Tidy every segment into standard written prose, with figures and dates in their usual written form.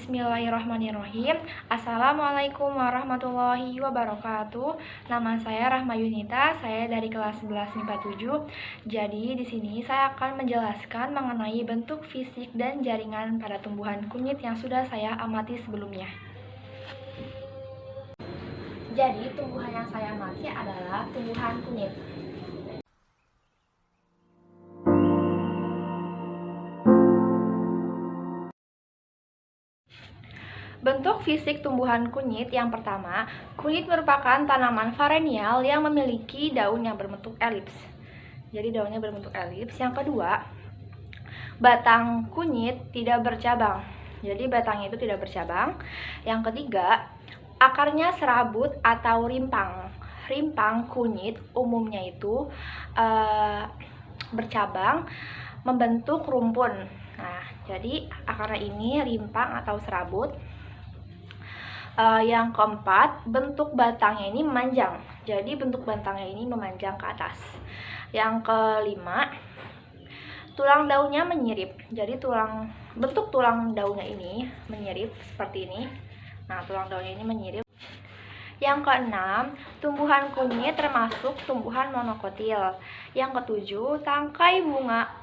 Bismillahirrahmanirrahim. Assalamualaikum warahmatullahi wabarakatuh. Nama saya Rahma Yunita, saya dari kelas 11 MIPA 7. Jadi di sini saya akan menjelaskan mengenai bentuk fisik dan jaringan pada tumbuhan kunyit yang sudah saya amati sebelumnya. Jadi tumbuhan yang saya amati adalah tumbuhan kunyit. Bentuk fisik tumbuhan kunyit yang pertama, kunyit merupakan tanaman varenial yang memiliki daun yang berbentuk elips. Jadi daunnya berbentuk elips. Yang kedua, batang kunyit tidak bercabang. Jadi batangnya itu tidak bercabang. Yang ketiga, akarnya serabut atau rimpang. Rimpang kunyit umumnya itu bercabang membentuk rumpun. Nah, jadi akarnya ini rimpang atau serabut. Yang keempat, bentuk batangnya ini memanjang. Jadi bentuk batangnya ini memanjang ke atas. Yang kelima, tulang daunnya menyirip. Jadi bentuk tulang daunnya ini menyirip seperti ini. Nah, tulang daunnya ini menyirip. Yang keenam, tumbuhan kunyit termasuk tumbuhan monokotil. Yang ketujuh, tangkai bunga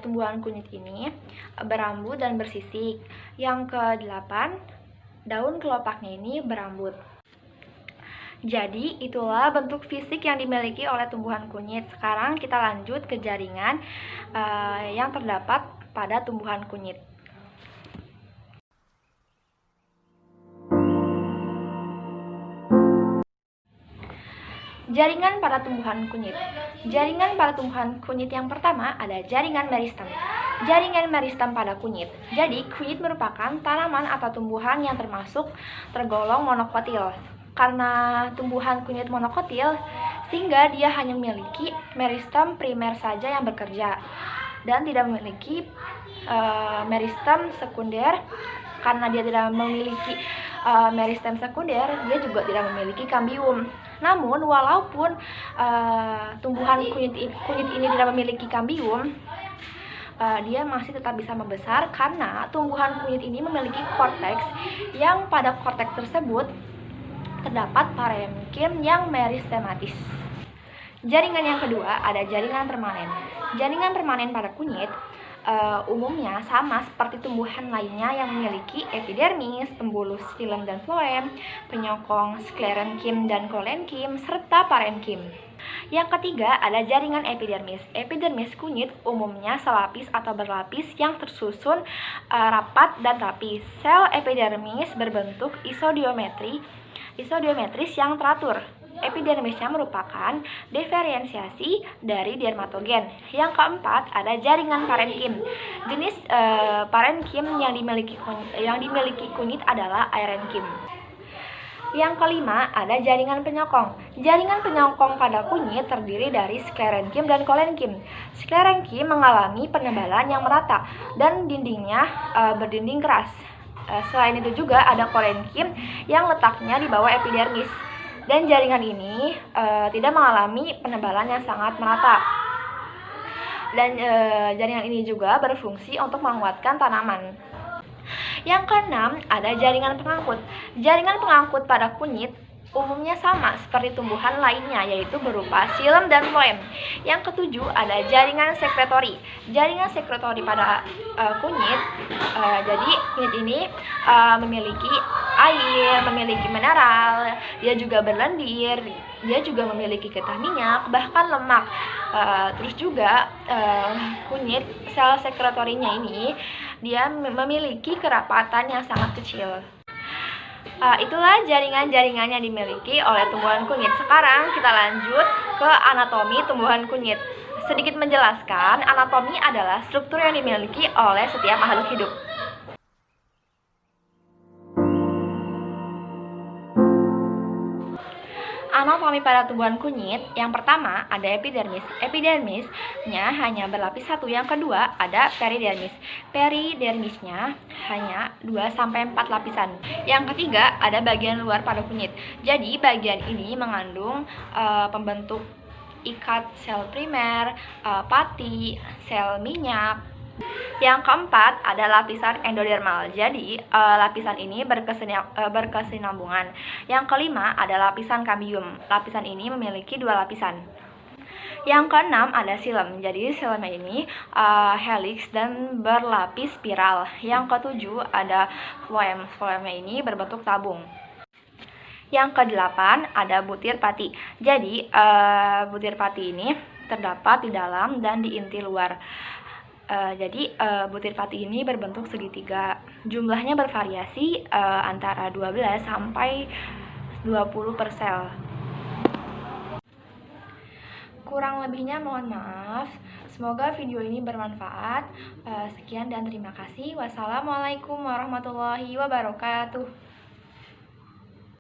tumbuhan kunyit ini berambut dan bersisik. Yang kedelapan, daun kelopaknya ini berambut. Jadi itulah bentuk fisik yang dimiliki oleh tumbuhan kunyit. Sekarang kita lanjut ke jaringan yang terdapat pada tumbuhan kunyit. Jaringan pada tumbuhan kunyit. Jaringan pada tumbuhan kunyit yang pertama ada jaringan meristem. Jaringan meristem pada kunyit. Jadi kunyit merupakan tanaman atau tumbuhan yang tergolong monokotil. Karena tumbuhan kunyit monokotil, sehingga dia hanya memiliki meristem primer saja yang bekerja dan tidak memiliki meristem sekunder. Karena dia tidak memiliki meristem sekunder, dia juga tidak memiliki kambium. Namun walaupun tumbuhan kunyit ini tidak memiliki kambium, dia masih tetap bisa membesar karena tumbuhan kunyit ini memiliki korteks yang pada korteks tersebut terdapat parenkim yang meristematis. Jaringan yang kedua ada jaringan permanen. Jaringan permanen pada kunyit umumnya sama seperti tumbuhan lainnya yang memiliki epidermis, pembuluh xilem dan floem, penyokong sklerenkim dan kolenkim, serta parenkim. Yang ketiga ada jaringan epidermis. Epidermis kunyit umumnya selapis atau berlapis yang tersusun rapat dan rapi. Sel epidermis berbentuk isodiometris yang teratur. Epidermisnya merupakan diferensiasi dari dermatogen. Yang keempat ada jaringan parenkim. Jenis parenkim yang dimiliki kunyit adalah aerenkim. Yang kelima ada jaringan penyokong. Jaringan penyokong pada kunyit terdiri dari sklerenkim dan kolenkim. Sklerenkim mengalami penebalan yang merata dan dindingnya berdinding keras. Selain itu juga ada kolenkim yang letaknya di bawah epidermis. Dan jaringan ini tidak mengalami penebalan yang sangat merata. Dan jaringan ini juga berfungsi untuk menguatkan tanaman. Yang keenam ada jaringan pengangkut. Jaringan pengangkut pada kunyit umumnya sama seperti tumbuhan lainnya, yaitu berupa xilem dan floem. Yang ketujuh ada jaringan sekretori. Jaringan sekretori pada kunyit, jadi kunyit ini memiliki air, memiliki mineral, dia juga berlendir, dia juga memiliki getah minyak, bahkan lemak. Terus juga kunyit sel sekretorinya ini dia memiliki kerapatan yang sangat kecil. Itulah jaringan-jaringan yang dimiliki oleh tumbuhan kunyit. Sekarang kita lanjut ke anatomi tumbuhan kunyit. Sedikit menjelaskan, anatomi adalah struktur yang dimiliki oleh setiap makhluk hidup. Anatomi pada tumbuhan kunyit, yang pertama ada epidermis. Epidermisnya hanya berlapis satu. Yang kedua ada peridermis. Peridermisnya hanya 2-4 lapisan. Yang ketiga ada bagian luar pada kunyit. Jadi bagian ini mengandung pembentuk ikat sel primer, pati, sel minyak, Yang keempat ada lapisan endodermal. Jadi lapisan ini berkesinambungan. Yang kelima ada lapisan kambium. Lapisan ini memiliki dua lapisan. Yang keenam ada silem. Jadi silemnya ini helix dan berlapis spiral. Yang ketujuh ada floem. Floemnya ini berbentuk tabung. Yang kedelapan ada butir pati. Jadi butir pati ini terdapat di dalam dan di inti luar. Jadi butir pati ini berbentuk segitiga. Jumlahnya bervariasi antara 12 sampai 20 per sel. Kurang lebihnya mohon maaf. Semoga video ini bermanfaat. Sekian dan terima kasih. Wassalamualaikum warahmatullahi wabarakatuh.